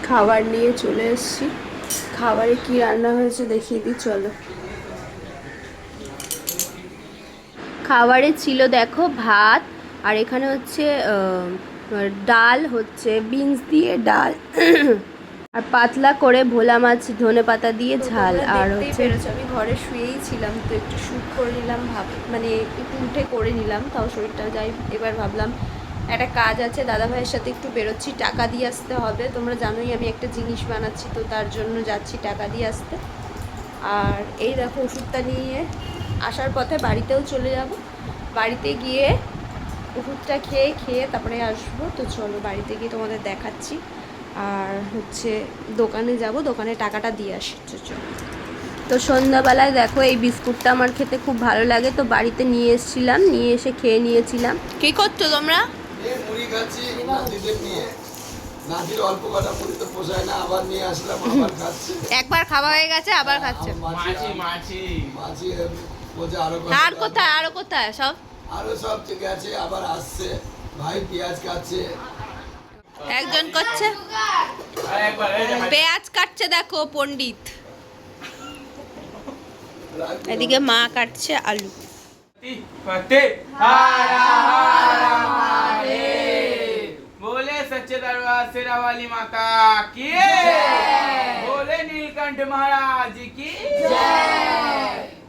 খাবার নিয়ে চলে এসেছি। খাবারে কি রান্না হয়েছে দেখিয়ে দিই, চলো। খাবারে ছিল দেখো ভাত, আর এখানে হচ্ছে ডাল, হচ্ছে বিনস দিয়ে ডাল আর পাতলা করে ভোলা মাছ ধনেপাতা দিয়ে ঝাল। আর হচ্ছে আমি ঘরে শুয়েই ছিলাম, তো একটু শ্যুট করে নিলাম, মানে একটু উঠে করে নিলাম, তাও শরীরটা যাই। এবার ভাবলাম একটা কাজ আছে, দাদা ভাইয়ের সাথে একটু বেরোচ্ছি, টাকা দিয়ে আসতে হবে। তোমরা জানোই আমি একটা জিনিস বানাচ্ছি, তো তার জন্য যাচ্ছি টাকা দিয়ে আসতে। আর এই দেখো ওষুধটা নিয়ে আসার পথে বাড়িতেও চলে যাব, বাড়িতে গিয়ে ওষুধটা খেয়ে তারপরে আসবো। তো চলো বাড়িতে গিয়ে তোমাদের দেখাচ্ছি। আর হচ্ছে দোকানে যাব, দোকানে টাকাটা দিয়ে আসি। চলো। তো সন্ধ্যাবেলায় দেখো এই বিস্কুটটা আমার খেতে খুব ভালো লাগে, তো বাড়িতে নিয়ে এসেছিলাম, নিয়ে এসে খেয়ে নিয়েছিলাম। কি করছো তোমরা? মুড়ি খাচ্ছি নাতিদের নিয়ে। নাতির অল্প কটা মুড়ি তো পোষায় না, আবার নিয়ে আসলাম, আবার খাচ্ছে। একবার খাওয়া হয়ে গেছে, আবার খাচ্ছে। আর কোথায়, আরো কোথায় সব? আরো সব ঠিক আছে, আবার আসছে। ভাই পেঁয়াজ কাটছে, একজন করছে পেঁয়াজ কাটছে, দেখো পণ্ডিত। এদিকে মা কাটছে আলু। बोले सच्चे दरबार शेरा वाली माता की बोले नीलकंठ महाराज की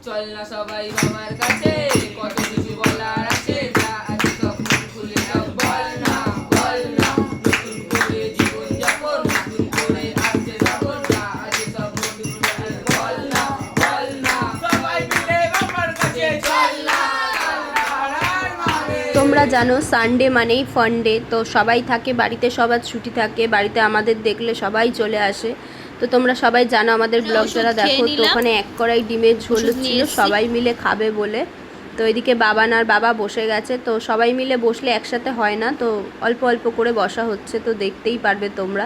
চল না সবাই বাবার কাছে, কত কিছু বলার আছে, যা আছে সব মন খুলে সব বল না নতুন করে জীবন যাপন, নতুন করে আসছে যখন, যা আছে সব মন খুলে বল না সবাই মিলে বাবার কাছে চল না। তোমরা জানো সানডে মানেই ফান্ডে, তো সবাই থাকে বাড়িতে, সবার ছুটি থাকে বাড়িতে, আমাদের দেখলে সবাই চলে আসে। তো তোমরা সবাই জানো আমাদের ব্লগ যারা দেখো, তো ওখানে এক কড়াই ডিমের ঝোল ছিল, সবাই মিলে খাবে বলে। তো এদিকে বাবান আর বাবা বসে গেছে, তো সবাই মিলে বসলে একসাথে হয় না, তো অল্প অল্প করে বসা হচ্ছে, তো দেখতেই পারবে তোমরা।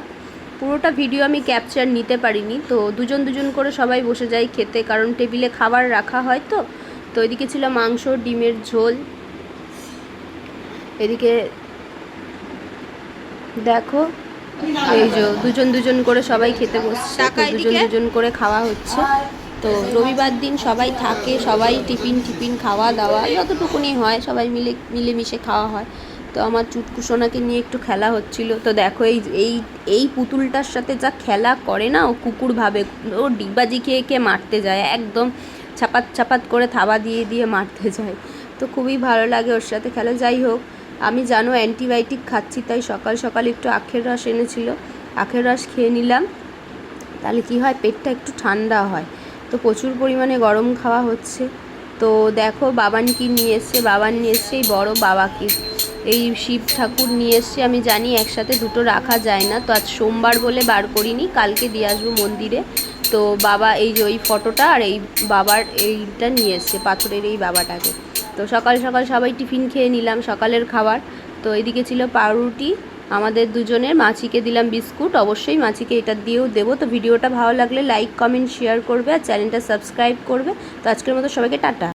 পুরোটা ভিডিও আমি ক্যাপচার নিতে পারিনি, তো দুজন করে সবাই বসে যায় খেতে, কারণ টেবিলে খাবার রাখা হয়। তো এদিকে ছিল মাংস, ডিমের ঝোল। এদিকে দেখো এই যে দুজন করে সবাই খেতে বসছে, দুজন করে খাওয়া হচ্ছে। তো রবিবার দিন সবাই থাকে, সবাই টিফিন খাওয়া দাওয়া যতটুকুনি হয় সবাই মিলেমিশে খাওয়া হয়। তো আমার চুটকুসোনাকে নিয়ে একটু খেলা হচ্ছিল। তো দেখো এই পুতুলটার সাথে যা খেলা করে না, ও কুকুর ভাবে, ও ডিগবাজি খেয়ে মারতে যায়, একদম ছাপাত করে থাবা দিয়ে মারতে যায়। তো খুবই ভালো লাগে ওর সাথে খেলা। যাই হোক, আমি জানো অ্যান্টিবায়োটিক খাচ্ছি, তাই সকাল সকাল একটু আখের রস এনেছিল, আখের রস খেয়ে নিলাম, তাহলে কি হয় পেটটা একটু ঠান্ডা হয়। তো প্রচুর পরিমাণে গরম খাওয়া হচ্ছে। তো দেখো বাবান কি নিয়ে এসছে, বাবান নিয়ে এসছে এই বড় বাবাকে, এই শিব ঠাকুর নিয়ে এসছে। আমি জানি একসাথে দুটো রাখা যায় না, তো আজ সোমবার বলে বার করিনি, কালকে দিয়ে আসবো মন্দিরে। তো বাবা এই যে ওই ফটোটা আর এই বাবার এইটা নিয়ে এসছে, পাথরের এই বাবাটাকে। তো সকাল সকাল সবাই টিফিন খেয়ে নিলাম, সকালের খাবার। তো এদিকে ছিল পাউরুটি আমাদের দুজনের, মাছিকে দিলাম বিস্কুট, অবশ্যই মাছিকে এটা দিয়েও দেবো। তো ভিডিওটা ভালো লাগলে লাইক কমেন্ট শেয়ার করবে, আর চ্যানেলটা সাবস্ক্রাইব করবে। তো আজকের মতো সবাইকে টাটা।